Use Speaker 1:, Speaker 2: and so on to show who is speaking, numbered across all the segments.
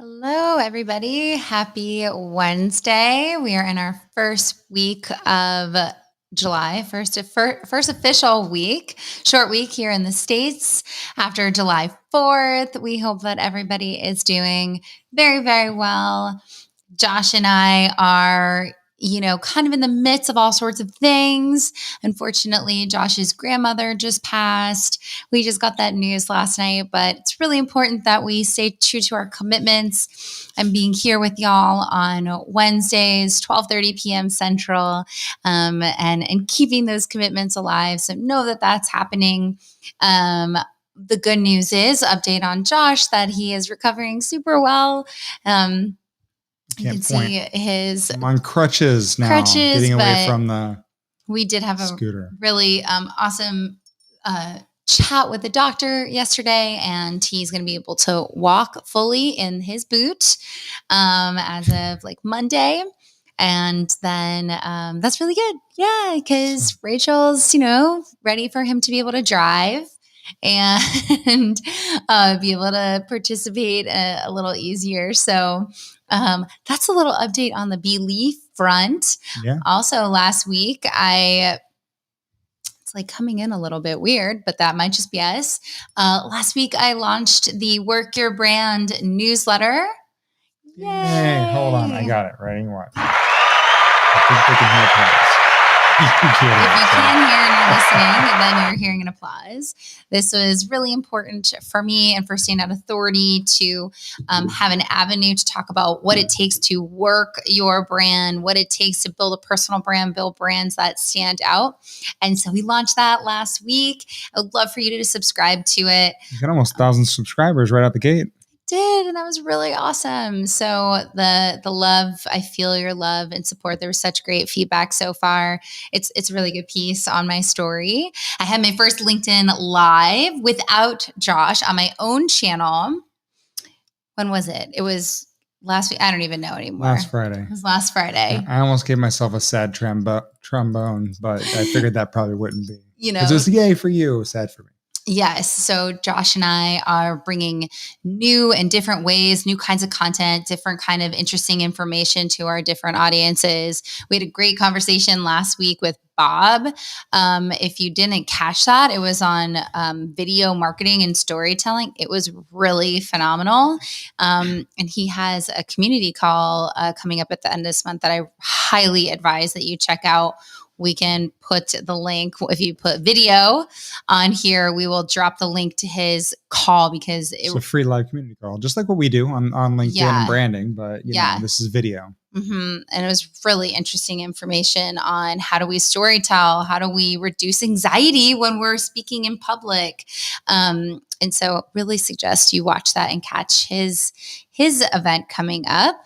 Speaker 1: Hello, everybody. Happy Wednesday. We are in our first week of July, first official week, short week here in the States after July 4th. We hope that everybody is doing very, very well. Josh and I are, kind of in the midst of all sorts of things. Unfortunately, Josh's grandmother just passed. We just got that news last night, but it's really important that we stay true to our commitments. I'm being here with y'all on Wednesdays, 12:30 p.m. Central, and keeping those commitments alive. So know that that's happening. The good news is update on Josh that he is recovering super well. You can see
Speaker 2: I'm on crutches now, getting away from the
Speaker 1: we did have
Speaker 2: scooter.
Speaker 1: A really awesome chat with the doctor yesterday, and he's going to be able to walk fully in his boot as of like Monday. And then that's really good. Yeah, because Rachel's, ready for him to be able to drive and be able to participate a little easier. So that's a little update on the Beleaf front.
Speaker 2: Yeah.
Speaker 1: Also, last week, it's like coming in a little bit weird, but that might just be us. Last week, I launched the Work Your Brand newsletter.
Speaker 2: Yay! Hold on, I got it. Writing what? I think they can hear applause.
Speaker 1: If you can hear and you're listening, then you're hearing an applause. This was really important for me and for Standout Authority to have an avenue to talk about what it takes to work your brand, what it takes to build a personal brand, build brands that stand out. And so we launched that last week. I would love for you to subscribe to it.
Speaker 2: You got almost 1,000 subscribers right out the gate.
Speaker 1: Did, and that was really awesome. So the love, I feel your love and support. There was such great feedback so far. It's a really good piece on my story. I had my first LinkedIn live without Josh on my own channel. When was it? It was last week. I don't even know anymore.
Speaker 2: Last Friday.
Speaker 1: It was last Friday.
Speaker 2: I almost gave myself a sad trombone, but I figured that probably wouldn't be. Because it was yay for you, sad for me.
Speaker 1: Yes. So Josh and I are bringing new and different ways, new kinds of content, different kind of interesting information to our different audiences. We had a great conversation last week with Bob. If you didn't catch that, it was on video marketing and storytelling. It was really phenomenal. And he has a community call coming up at the end of this month that I highly advise that you check out. We can put the link. If you put video on here, we will drop the link to his call because
Speaker 2: it's a free live community call, just like what we do on LinkedIn and branding. But you know, this is video.
Speaker 1: Mm-hmm. And it was really interesting information on how do we storytell, how do we reduce anxiety when we're speaking in public. And so really suggest you watch that and catch his event coming up.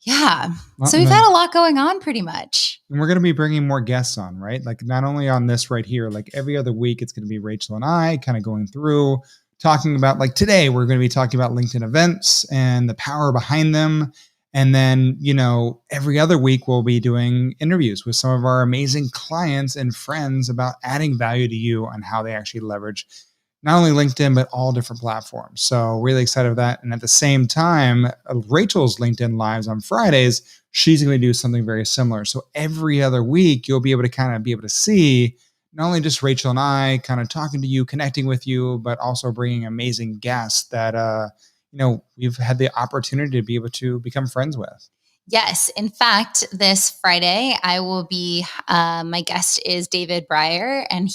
Speaker 1: Yeah. So we've had a lot going on pretty much.
Speaker 2: And we're going to be bringing more guests on, right? Like not only on this right here, like every other week, it's going to be Rachel and I kind of going through talking about, like today, we're going to be talking about LinkedIn events and the power behind them. And then, every other week we'll be doing interviews with some of our amazing clients and friends about adding value to you on how they actually leverage not only LinkedIn, but all different platforms. So really excited for that. And at the same time, Rachel's LinkedIn Lives on Fridays, she's going to do something very similar. So every other week, you'll be able to see not only just Rachel and I kind of talking to you, connecting with you, but also bringing amazing guests that, we've had the opportunity to be able to become friends with.
Speaker 1: Yes. In fact, this Friday, I will be, my guest is David Breyer, and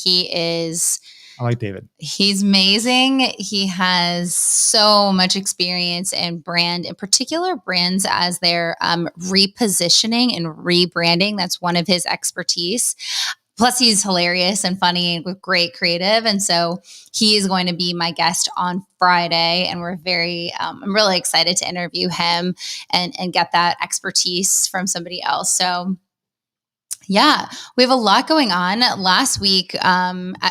Speaker 2: I like David.
Speaker 1: He's amazing. He has so much experience in brand, in particular brands as they're repositioning and rebranding. That's one of his expertise. Plus, he's hilarious and funny with great creative. And so he is going to be my guest on Friday. And I'm really excited to interview him and get that expertise from somebody else. So yeah, we have a lot going on. Last week,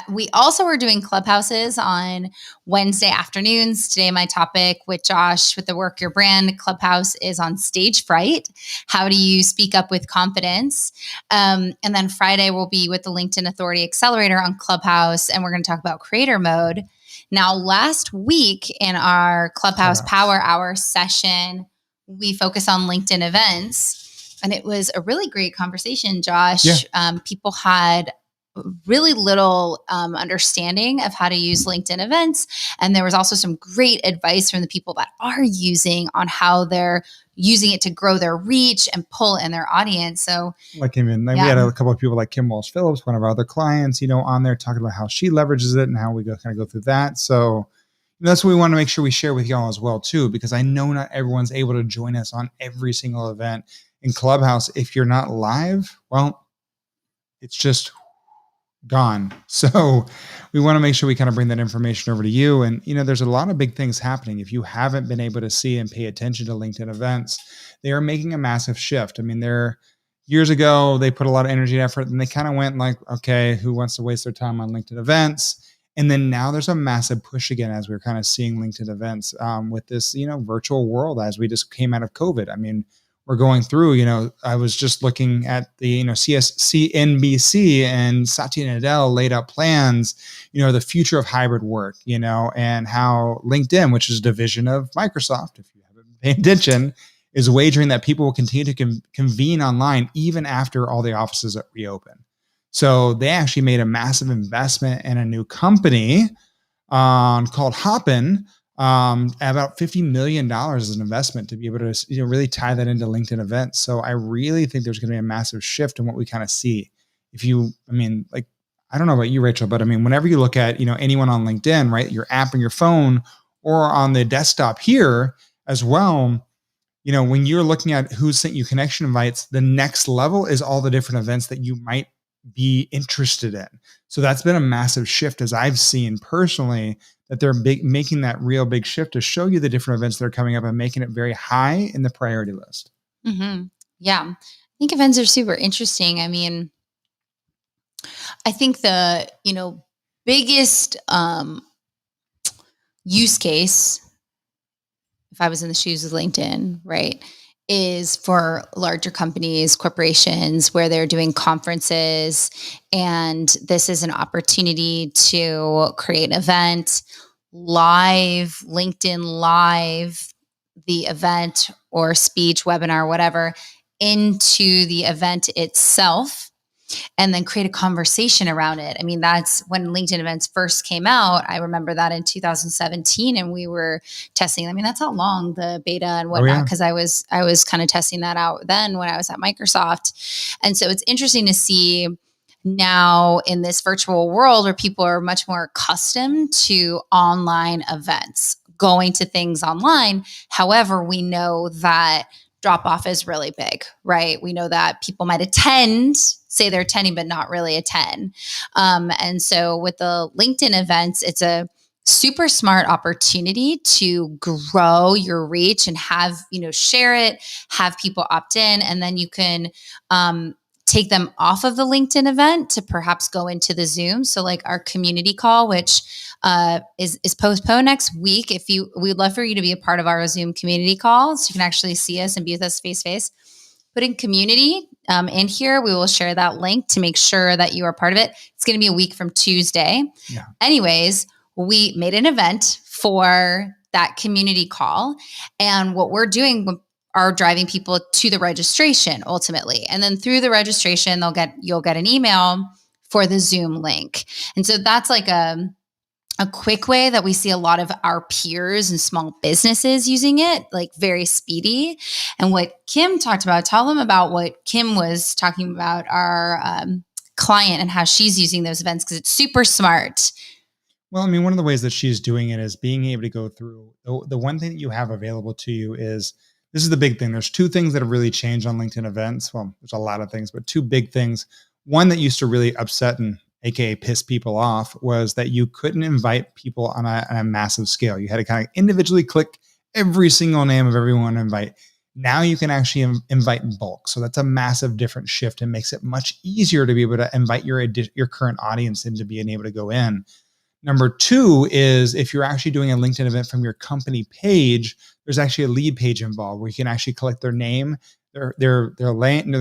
Speaker 1: we also were doing clubhouses on Wednesday afternoons. Today, my topic with Josh with the Work Your Brand Clubhouse is on stage fright. How do you speak up with confidence? And then Friday, we'll be with the LinkedIn Authority Accelerator on Clubhouse, and we're going to talk about creator mode. Now, last week in our Clubhouse Power Hour session, we focused on LinkedIn events, and it was a really great conversation, Josh.
Speaker 2: Yeah.
Speaker 1: People had really little understanding of how to use LinkedIn events. And there was also some great advice from the people that are using on how they're using it to grow their reach and pull in their audience. So
Speaker 2: we had a couple of people like Kim Walsh Phillips, one of our other clients, on there talking about how she leverages it and how we kind of go through that. So that's what we want to make sure we share with y'all as well too, because I know not everyone's able to join us on every single event in Clubhouse. If you're not live, well, it's just gone. So we want to make sure we kind of bring that information over to you. And, there's a lot of big things happening. If you haven't been able to see and pay attention to LinkedIn events, they are making a massive shift. I mean, years ago, they put a lot of energy and effort, and they kind of went like, okay, who wants to waste their time on LinkedIn events? And then now there's a massive push again, as we're kind of seeing LinkedIn events with this, virtual world as we just came out of COVID. I mean, we're going through, I was just looking at the, CNBC, and Satya Nadella laid out plans, the future of hybrid work, and how LinkedIn, which is a division of Microsoft, if you haven't paid attention, is wagering that people will continue to convene online even after all the offices reopen. So they actually made a massive investment in a new company called Hopin, about $50 million as an investment to be able to really tie that into LinkedIn events. So I really think there's going to be a massive shift in what we kind of see. I don't know about you, Rachel, but whenever you look at, anyone on LinkedIn, right, your app on your phone or on the desktop here as well, when you're looking at who sent you connection invites, the next level is all the different events that you might be interested in. So that's been a massive shift, as I've seen personally, that they're making that real big shift to show you the different events that are coming up and making it very high in the priority list.
Speaker 1: Mm-hmm. Yeah. I think events are super interesting. I mean, I think the, biggest use case, if I was in the shoes of LinkedIn, right, is for larger companies, corporations, where they're doing conferences. And this is an opportunity to create an event live, LinkedIn Live, the event or speech, webinar, whatever, into the event itself, and then create a conversation around it. I mean, that's when LinkedIn events first came out. I remember that in 2017, and we were testing. I mean, that's how long the beta and whatnot, because I was kind of testing that out then when I was at Microsoft. And so it's interesting to see now in this virtual world where people are much more accustomed to online events, going to things online. However, we know that drop off is really big, right? We know that people might say they're attending, but not really attend. And so with the LinkedIn events, it's a super smart opportunity to grow your reach and have, share it, have people opt in, and then you can take them off of the LinkedIn event to perhaps go into the Zoom. So like our community call, which is postponed next week. We'd love for you to be a part of our Zoom community call, so you can actually see us and be with us face to face. Put in community in here. We will share that link to make sure that you are part of it. It's going to be a week from Tuesday. Yeah. Anyways, we made an event for that community call. And what we're doing are driving people to the registration ultimately. And then through the registration, you'll get an email for the Zoom link. And so that's like a quick way that we see a lot of our peers and small businesses using it, like very speedy. And what Kim talked about, tell them about what Kim was talking about, our client, and how she's using those events, because it's super smart.
Speaker 2: Well, I mean, one of the ways that she's doing it is being able to go through the one thing that you have available to you is, this is the big thing. There's two things that have really changed on LinkedIn events. Well, there's a lot of things, but two big things. One that used to really upset and AKA piss people off was that you couldn't invite people on a massive scale. You had to kind of individually click every single name of everyone to invite. Now you can actually invite in bulk. So that's a massive different shift and makes it much easier to be able to invite your current audience into being able to go in. Number two is if you're actually doing a LinkedIn event from your company page, there's actually a lead page involved where you can actually collect their name, their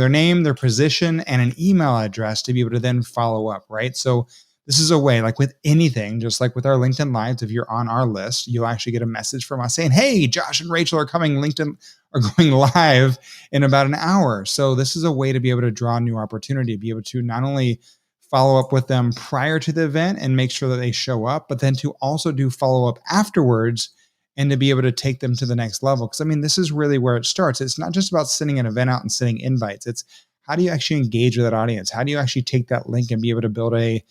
Speaker 2: name, their position, and an email address to be able to then follow up, right? So this is a way, like with anything, just like with our LinkedIn Lives, if you're on our list, you'll actually get a message from us saying, hey, Josh and Rachel are coming are going live in about an hour. So this is a way to be able to draw new opportunity, be able to not only follow up with them prior to the event and make sure that they show up, but then to also do follow up afterwards and to be able to take them to the next level. Because I mean, this is really where it starts. It's not just about sending an event out and sending invites. It's how do you actually engage with that audience? How do you actually take that link and be able to build a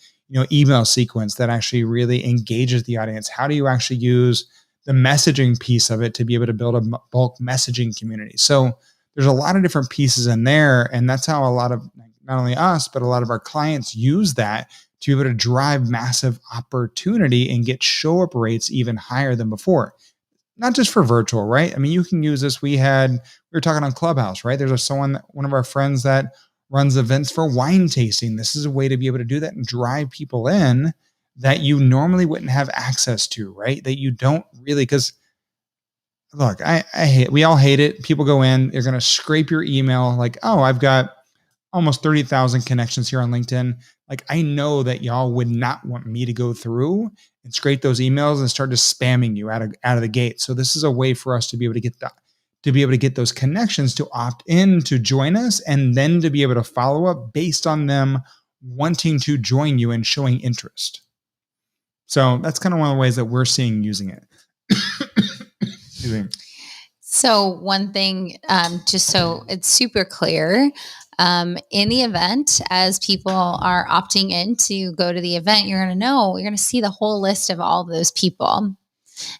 Speaker 2: email sequence that actually really engages the audience? How do you actually use the messaging piece of it to be able to build a bulk messaging community? So there's a lot of different pieces in there. And that's how a lot of not only us, but a lot of our clients use that to be able to drive massive opportunity and get show up rates even higher than before. Not just for virtual, right? I mean, you can use this. We were talking on Clubhouse, right? There's one of our friends that runs events for wine tasting. This is a way to be able to do that and drive people in that you normally wouldn't have access to, right? That you don't really, because look, we all hate it. People go in, they're going to scrape your email like, oh, I've got almost 30,000 connections here on LinkedIn. Like, I know that y'all would not want me to go through and scrape those emails and start just spamming you out of the gate. So this is a way for us to be able to get those connections to opt in to join us, and then to be able to follow up based on them wanting to join you and showing interest. So that's kind of one of the ways that we're seeing using it. Excuse me.
Speaker 1: So one thing, just so it's super clear, in the event, as people are opting in to go to the event, you're going to see the whole list of all of those people.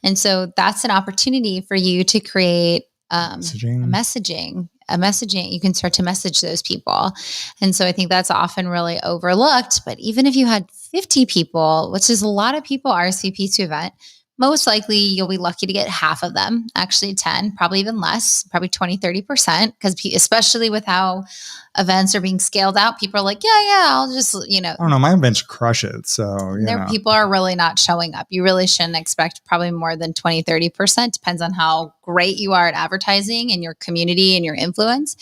Speaker 1: And so that's an opportunity for you to create a messaging. You can start to message those people. And so I think that's often really overlooked. But even if you had 50 people, which is a lot of people RSVP to event, most likely you'll be lucky to get half of them, actually 10, probably even less, probably 20, 30%, because especially with how events are being scaled out, people are like, yeah, I'll just,
Speaker 2: I don't know, my events crush it. So,
Speaker 1: people are really not showing up. You really shouldn't expect probably more than 20, 30%, depends on how great you are at advertising and your community and your influence.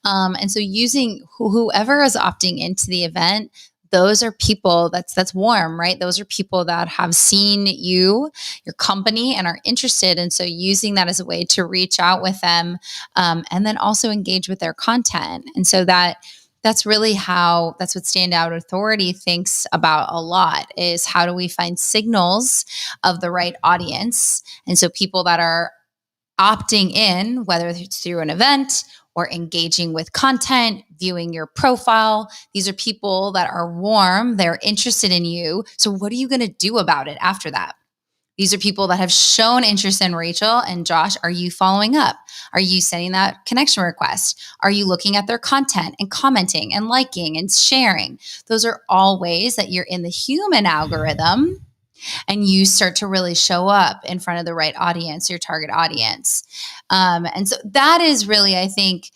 Speaker 1: And so using whoever is opting into the event, those are people that's warm, right? Those are people that have seen your company, and are interested. And so using that as a way to reach out with them, and then also engage with their content. And so that's really that's what Standout Authority thinks about a lot, is how do we find signals of the right audience? And so people that are opting in, whether it's through an event or engaging with content, viewing your profile. These are people that are warm, they're interested in you. So what are you going to do about it after that? These are people that have shown interest in Rachel and Josh. Are you following up? Are you sending that connection request? Are you looking at their content and commenting and liking and sharing? Those are all ways that you're in the human algorithm, and you start to really show up in front of the right audience, your target audience. And so that is really, I think,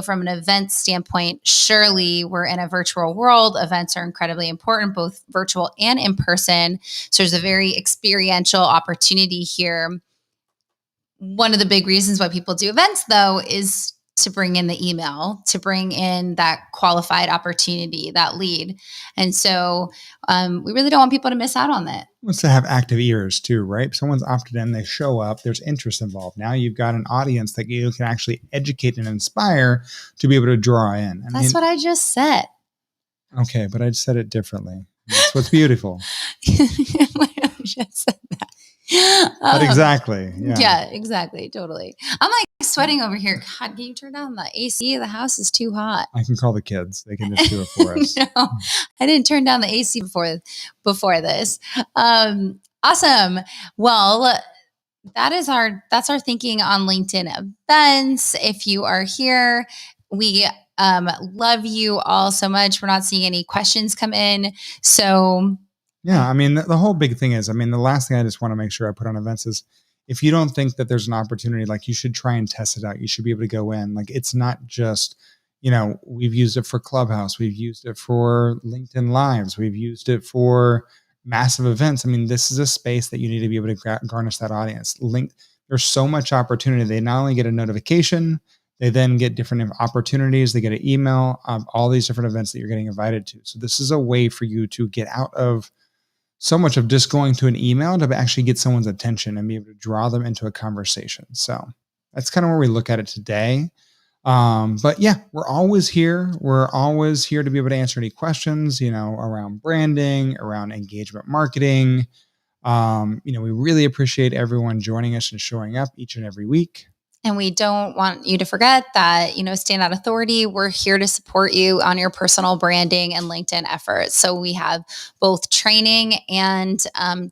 Speaker 1: from an event standpoint, surely we're in a virtual world. Events are incredibly important, both virtual and in person. So there's a very experiential opportunity here. One of the big reasons why people do events, though, is to bring in the email, to bring in that qualified opportunity, that lead. And so we really don't want people to miss out on that.
Speaker 2: Wants to have active ears too, right? If someone's opted in, they show up, there's interest involved. Now you've got an audience that you can actually educate and inspire to be able to draw in.
Speaker 1: That's what I just said.
Speaker 2: Okay, but I said it differently. That's what's beautiful.
Speaker 1: I just said that.
Speaker 2: But exactly.
Speaker 1: Yeah, exactly. Totally. I'm like sweating over here. God, can you turn down the AC? The house is too hot.
Speaker 2: I can call the kids. They can just do it for us.
Speaker 1: No, I didn't turn down the AC before this. Awesome. Well, that's our thinking on LinkedIn events. If you are here, we love you all so much. We're not seeing any questions come in. So
Speaker 2: yeah, I mean, the whole big thing is, the last thing I just want to make sure I put on events is, if you don't think that there's an opportunity, like, you should try and test it out. You should be able to go in. Like, it's not just, we've used it for Clubhouse. We've used it for LinkedIn Lives. We've used it for massive events. This is a space that you need to be able to garnish that audience. There's so much opportunity. They not only get a notification, They then get different opportunities. They get an email of all these different events that you're getting invited to. So this is a way for you to get out of so much of just going to an email to actually get someone's attention and be able to draw them into a conversation. So that's kind of where we look at it today. But yeah, we're always here. We're always here to be able to answer any questions, around branding, around engagement marketing. We really appreciate everyone joining us and showing up each and every week.
Speaker 1: And we don't want you to forget that, Standout Authority, we're here to support you on your personal branding and LinkedIn efforts. So we have both training and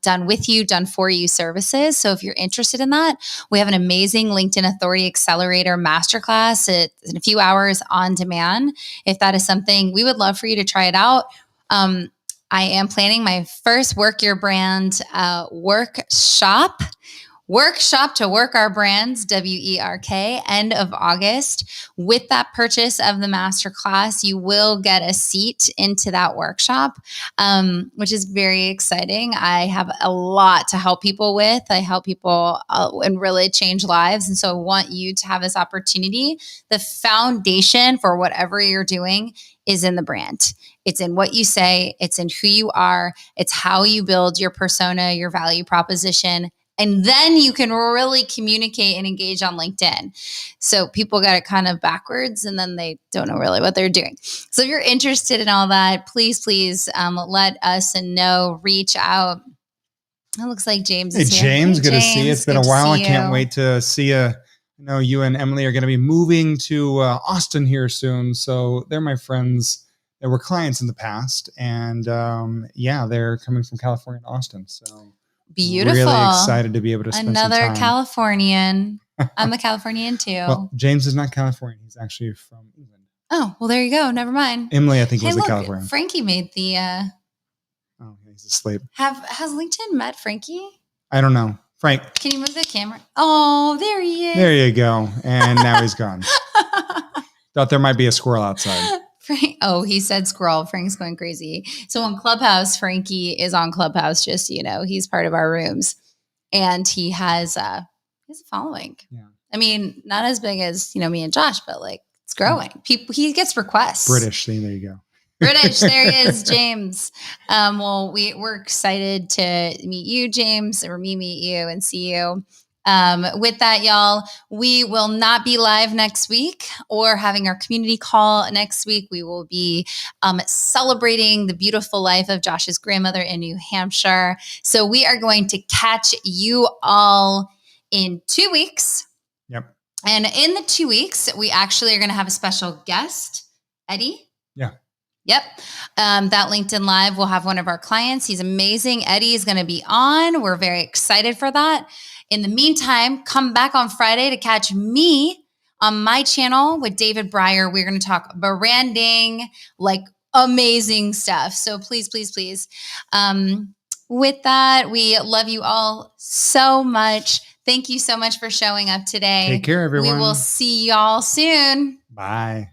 Speaker 1: done for you services. So if you're interested in that, we have an amazing LinkedIn Authority Accelerator Masterclass. It's in a few hours on demand. If that is something, we would love for you to try it out. I am planning my first Work Your Brand workshop to work our brands, WERK, end of August. With that purchase of the masterclass, you will get a seat into that workshop, which is very exciting. I have a lot to help people with. I help people and really change lives. And so I want you to have this opportunity. The foundation for whatever you're doing is in the brand. It's in what you say. It's in who you are. It's how you build your persona, your value proposition. And then you can really communicate and engage on LinkedIn. So people got it kind of backwards and then they don't know really what they're doing. So if you're interested in all that, please let us know, reach out. It looks like James is here.
Speaker 2: James, good to see you. It's been a while. I can't wait to see you. I know you and Emily are going to be moving to Austin here soon. So they're my friends that were clients in the past. And they're coming from California to Austin. So
Speaker 1: beautiful.
Speaker 2: Really excited to be able to spend
Speaker 1: another
Speaker 2: some time.
Speaker 1: Californian. I'm a Californian too.
Speaker 2: Well, James is not Californian. He's actually from England.
Speaker 1: Oh, well, there you go. Never mind.
Speaker 2: Emily, I think, was a Californian.
Speaker 1: Frankie made the...
Speaker 2: Oh, he's asleep.
Speaker 1: Has LinkedIn met Frankie?
Speaker 2: I don't know. Frank.
Speaker 1: Can you move the camera? Oh, there he is.
Speaker 2: There you go. And now he's gone. Thought there might be a squirrel outside.
Speaker 1: He said squirrel. Frank's going crazy. So on Clubhouse, Frankie is on Clubhouse, just, he's part of our rooms. And he has a following. Yeah. I mean, not as big as, me and Josh, but it's growing. He gets requests.
Speaker 2: British. See, there you go.
Speaker 1: British. There he is, James. We're excited to meet you, James, or me meet you and see you. With that, y'all, we will not be live next week or having our community call next week. We will be celebrating the beautiful life of Josh's grandmother in New Hampshire. So we are going to catch you all in 2 weeks.
Speaker 2: Yep.
Speaker 1: And in the 2 weeks, we actually are going to have a special guest, Eddie.
Speaker 2: Yeah.
Speaker 1: Yep. That LinkedIn Live will have one of our clients. He's amazing. Eddie is going to be on. We're very excited for that. In the meantime, come back on Friday to catch me on my channel with David Breyer. We're going to talk branding, amazing stuff. So please, please, please. With that, we love you all so much. Thank you so much for showing up today.
Speaker 2: Take care, everyone.
Speaker 1: We will see y'all soon.
Speaker 2: Bye.